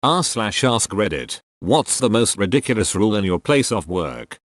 r/ask Reddit. What's the most ridiculous rule in your place of work?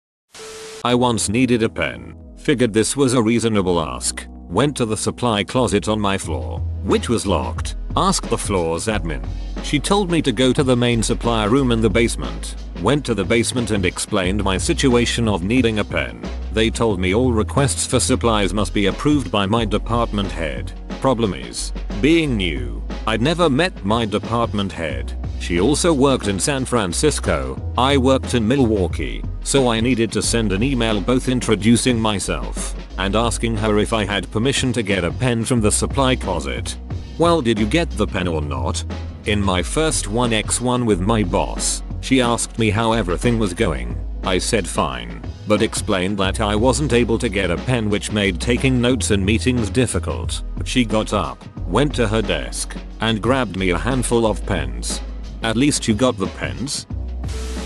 I once needed a pen. Figured this was a reasonable ask. Went to the supply closet on my floor, which was locked. Asked the floor's admin. She told me to go to the main supply room in the basement. Went to the basement and explained my situation of needing a pen. They told me all requests for supplies must be approved by my department head. Problem is, being new, I'd never met my department head. She also worked in San Francisco, I worked in Milwaukee, so I needed to send an email both introducing myself and asking her if I had permission to get a pen from the supply closet. Well, did you get the pen or not? In my first 1x1 with my boss, she asked me how everything was going. I said fine, but explained that I wasn't able to get a pen, which made taking notes in meetings difficult. She got up, went to her desk, and grabbed me a handful of pens. At least you got the pens?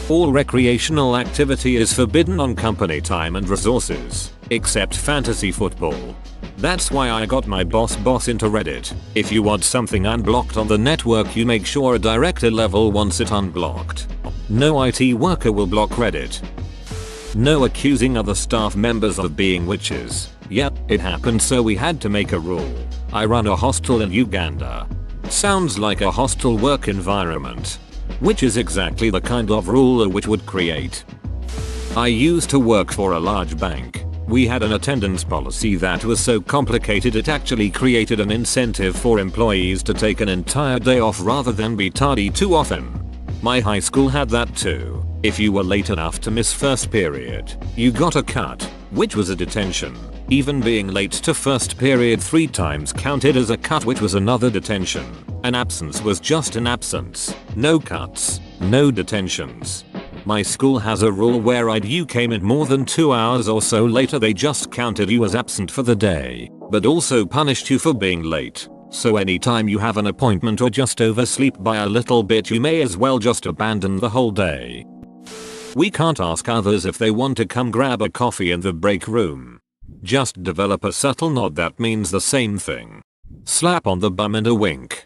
All recreational activity is forbidden on company time and resources, except fantasy football. That's why I got my boss into Reddit. If you want something unblocked on the network, you make sure a director level wants it unblocked. No IT worker will block Reddit. No accusing other staff members of being witches. Yep, it happened, so we had to make a rule. I run a hostel in Uganda. Sounds like a hostile work environment, which is exactly the kind of rule a witch would create. I used to work for a large bank. We had an attendance policy that was so complicated it actually created an incentive for employees to take an entire day off rather than be tardy too often. My high school had that too. If you were late enough to miss first period, you got a cut, which was a detention. Even being late to first period 3 times counted as a cut, which was another detention. An absence was just an absence. No cuts, no detentions. My school has a rule where you came in more than 2 hours or so later, they just counted you as absent for the day, but also punished you for being late. So anytime you have an appointment or just oversleep by a little bit, you may as well just abandon the whole day. We can't ask others if they want to come grab a coffee in the break room. Just develop a subtle nod that means the same thing. Slap on the bum and a wink.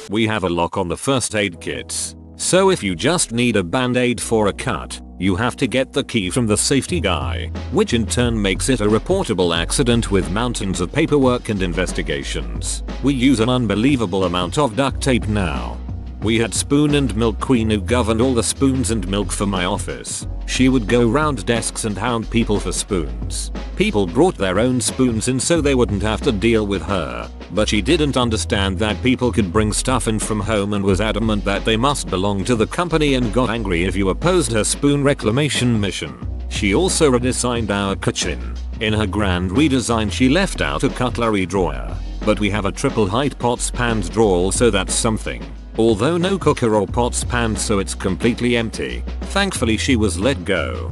We have a lock on the first aid kits, so if you just need a band-aid for a cut, you have to get the key from the safety guy, which in turn makes it a reportable accident with mountains of paperwork and investigations. We use an unbelievable amount of duct tape now. We had Spoon and Milk Queen who governed all the spoons and milk for my office. She would go round desks and hound people for spoons. People brought their own spoons in so they wouldn't have to deal with her, but she didn't understand that people could bring stuff in from home and was adamant that they must belong to the company and got angry if you opposed her spoon reclamation mission. She also redesigned our kitchen. In her grand redesign, she left out a cutlery drawer, but we have a triple height pots pans drawer, so that's something. Although no cooker or pots pans, so it's completely empty. Thankfully she was let go.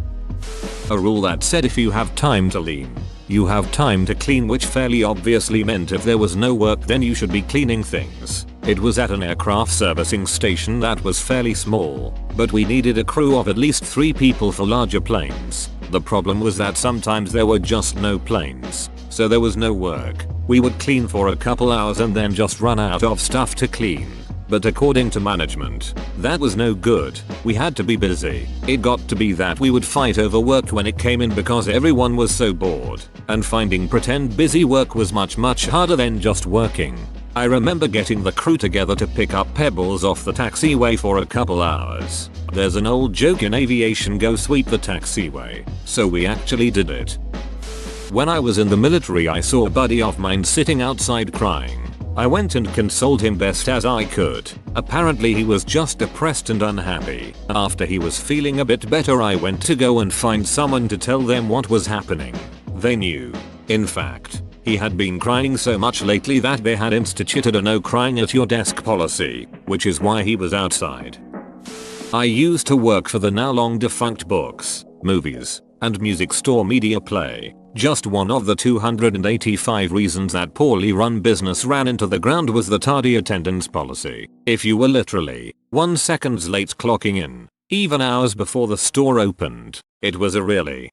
A rule that said if you have time to lean, you have time to clean, which fairly obviously meant if there was no work then you should be cleaning things. It was at an aircraft servicing station that was fairly small, but we needed a crew of at least 3 people for larger planes. The problem was that sometimes there were just no planes, so there was no work. We would clean for a couple hours and then just run out of stuff to clean. But according to management, that was no good. We had to be busy. It got to be that we would fight over work when it came in because everyone was so bored, and finding pretend busy work was much harder than just working. I remember getting the crew together to pick up pebbles off the taxiway for a couple hours. There's an old joke in aviation, go sweep the taxiway. So we actually did it. When I was in the military, I saw a buddy of mine sitting outside crying. I went and consoled him best as I could. Apparently he was just depressed and unhappy. After he was feeling a bit better, I went to go and find someone to tell them what was happening. They knew. In fact, he had been crying so much lately that they had instituted a no crying at your desk policy, which is why he was outside. I used to work for the now long defunct books, movies, and music store Media Play. Just one of the 285 reasons that poorly run business ran into the ground was the tardy attendance policy. If you were literally 1 second late clocking in, even hours before the store opened, it was a really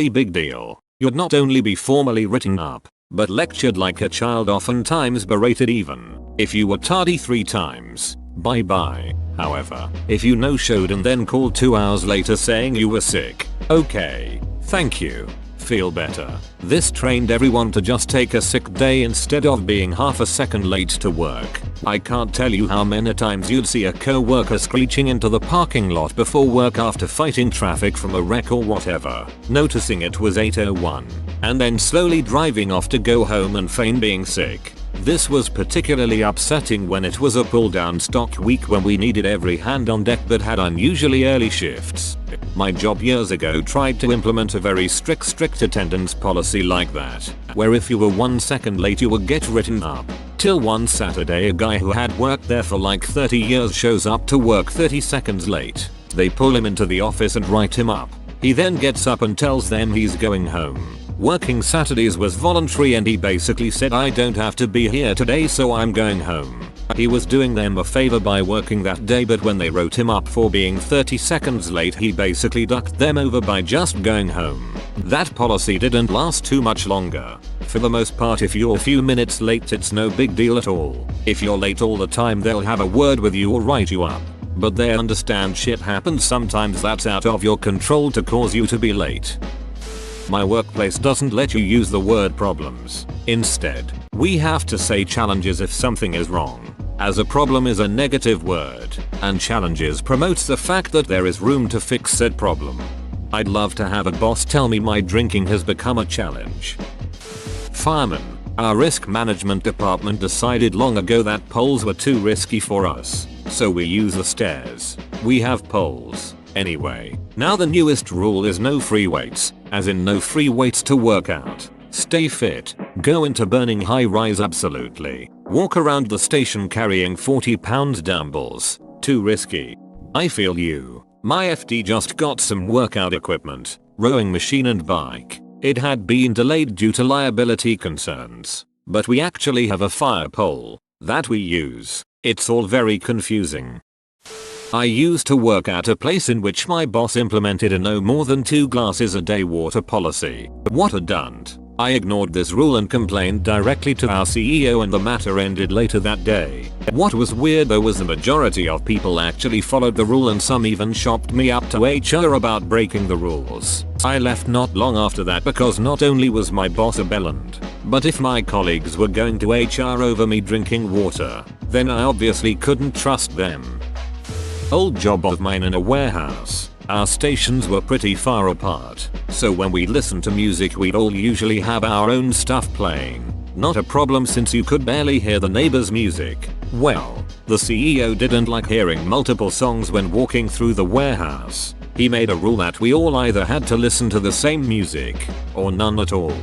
big deal. You'd not only be formally written up, but lectured like a child, oftentimes berated even. If you were tardy 3 times, bye bye. However, if you no-showed and then called 2 hours later saying you were sick, okay, thank you, feel better. This trained everyone to just take a sick day instead of being half a second late to work. I can't tell you how many times you'd see a co-worker screeching into the parking lot before work after fighting traffic from a wreck or whatever, noticing it was 8:01, and then slowly driving off to go home and feign being sick. This was particularly upsetting when it was a pull-down stock week when we needed every hand on deck but had unusually early shifts. My job years ago tried to implement a very strict attendance policy like that, where if you were 1 second late you would get written up. Till one Saturday a guy who had worked there for like 30 years shows up to work 30 seconds late. They pull him into the office and write him up. He then gets up and tells them he's going home. Working Saturdays was voluntary and he basically said, I don't have to be here today so I'm going home. He was doing them a favor by working that day, but when they wrote him up for being 30 seconds late he basically ducked them over by just going home. That policy didn't last too much longer. For the most part if you're a few minutes late it's no big deal at all. If you're late all the time they'll have a word with you or write you up. But they understand shit happens sometimes that's out of your control to cause you to be late. My workplace doesn't let you use the word problems. Instead, we have to say challenges if something is wrong, as a problem is a negative word, and challenges promotes the fact that there is room to fix said problem. I'd love to have a boss tell me my drinking has become a challenge. Fireman. Our risk management department decided long ago that poles were too risky for us, so we use the stairs. We have poles. Anyway, now the newest rule is no free weights, as in no free weights to work out. Stay fit, go into burning high rise absolutely. Walk around the station carrying 40-pound dumbbells. Too risky. I feel you. My FD just got some workout equipment, rowing machine and bike. It had been delayed due to liability concerns, but we actually have a fire pole that we use. It's all very confusing. I used to work at a place in which my boss implemented a no more than 2 glasses a day water policy. What a dunt. I ignored this rule and complained directly to our CEO and the matter ended later that day. What was weird though was the majority of people actually followed the rule and some even shopped me up to HR about breaking the rules. I left not long after that because not only was my boss a bellend, but if my colleagues were going to HR over me drinking water, then I obviously couldn't trust them. Old job of mine in a warehouse. Our stations were pretty far apart, so when we listened to music we'd all usually have our own stuff playing. Not a problem since you could barely hear the neighbor's music. Well, the CEO didn't like hearing multiple songs when walking through the warehouse. He made a rule that we all either had to listen to the same music, or none at all.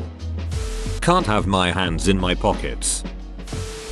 Can't have my hands in my pockets.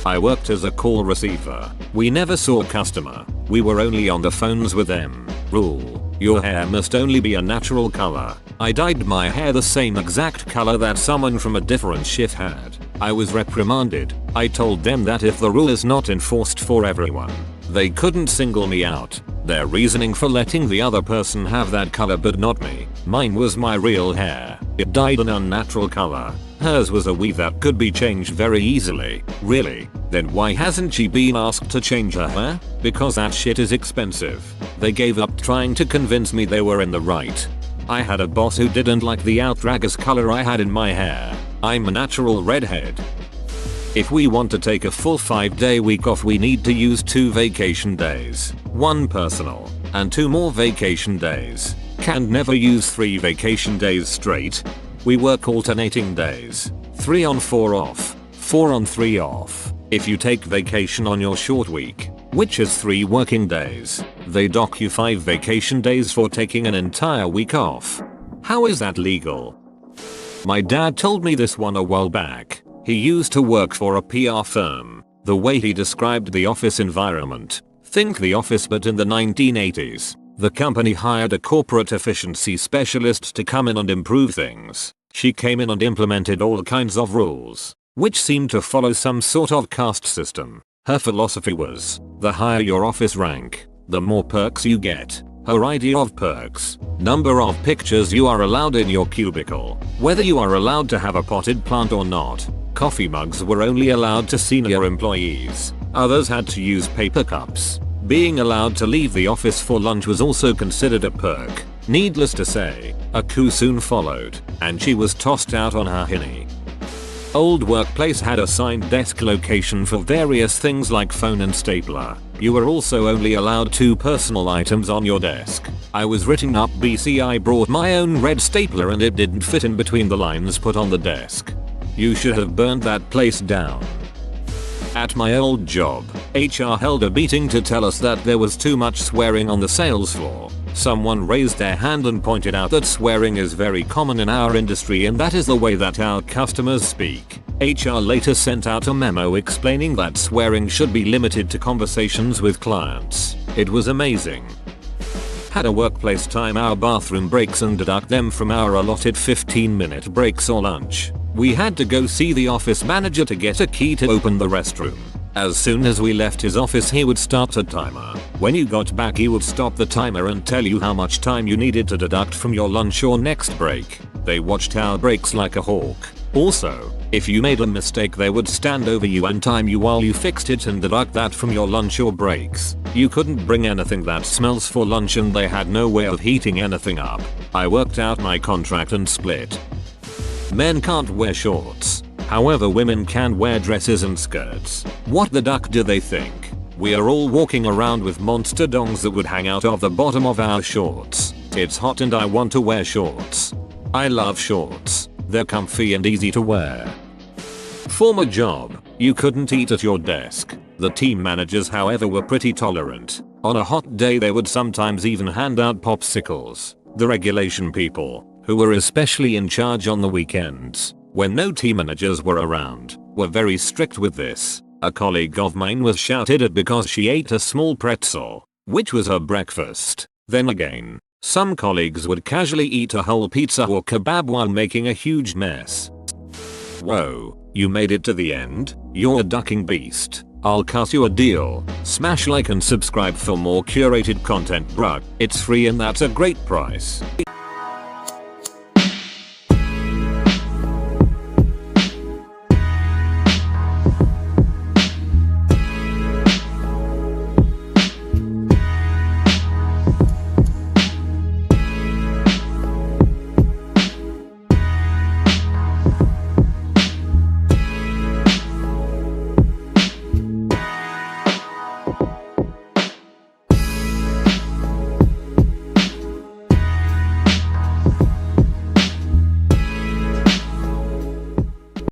I worked as a call receiver. We never saw a customer. We were only on the phones with them. Rule. Your hair must only be a natural color. I dyed my hair the same exact color that someone from a different shift had. I was reprimanded. I told them that if the rule is not enforced for everyone, they couldn't single me out. Their reasoning for letting the other person have that color but not me. Mine was my real hair. It dyed an unnatural color. Hers was a weave that could be changed very easily. Really? Then why hasn't she been asked to change her hair? Because that shit is expensive. They gave up trying to convince me they were in the right. I had a boss who didn't like the outrageous color I had in my hair. I'm a natural redhead. If we want to take a full 5-day week off we need to use 2 vacation days, 1 personal, and 2 more vacation days. Can never use 3 vacation days straight. We work alternating days, 3 on 4 off, 4 on 3 off. If you take vacation on your short week, which is 3 working days, they dock you 5 vacation days for taking an entire week off. How is that legal? My dad told me this one a while back. He used to work for a PR firm. The way he described the office environment, think The Office but in the 1980s. The company hired a corporate efficiency specialist to come in and improve things. She came in and implemented all kinds of rules, which seemed to follow some sort of caste system. Her philosophy was, the higher your office rank, the more perks you get. Her idea of perks, number of pictures you are allowed in your cubicle, whether you are allowed to have a potted plant or not. Coffee mugs were only allowed to senior employees. Others had to use paper cups. Being allowed to leave the office for lunch was also considered a perk. Needless to say, a coup soon followed, and she was tossed out on her hinny. Old workplace had assigned desk location for various things like phone and stapler. You were also only allowed 2 personal items on your desk. I was written up BC. I brought my own red stapler and it didn't fit in between the lines put on the desk. You should have burned that place down. At my old job, HR held a meeting to tell us that there was too much swearing on the sales floor. Someone raised their hand and pointed out that swearing is very common in our industry and that is the way that our customers speak. HR later sent out a memo explaining that swearing should be limited to conversations with clients. It was amazing. Had a workplace time our bathroom breaks and deduct them from our allotted 15-minute breaks or lunch. We had to go see the office manager to get a key to open the restroom. As soon as we left his office he would start a timer. When you got back he would stop the timer and tell you how much time you needed to deduct from your lunch or next break. They watched our breaks like a hawk. Also, if you made a mistake they would stand over you and time you while you fixed it and deduct that from your lunch or breaks. You couldn't bring anything that smells for lunch and they had no way of heating anything up. I worked out my contract and split. Men can't wear shorts. However, women can wear dresses and skirts. What the duck do they think? We are all walking around with monster dongs that would hang out of the bottom of our shorts. It's hot and I want to wear shorts. I love shorts. They're comfy and easy to wear. Former job, you couldn't eat at your desk. The team managers however were pretty tolerant. On a hot day they would sometimes even hand out popsicles. The regulation people, who were especially in charge on the weekends, when no team managers were around, were very strict with this. A colleague of mine was shouted at because she ate a small pretzel, which was her breakfast. Then again, some colleagues would casually eat a whole pizza or kebab while making a huge mess. Whoa, you made it to the end? You're a ducking beast. I'll cut you a deal. Smash like and subscribe for more curated content, bruh. It's free and that's a great price.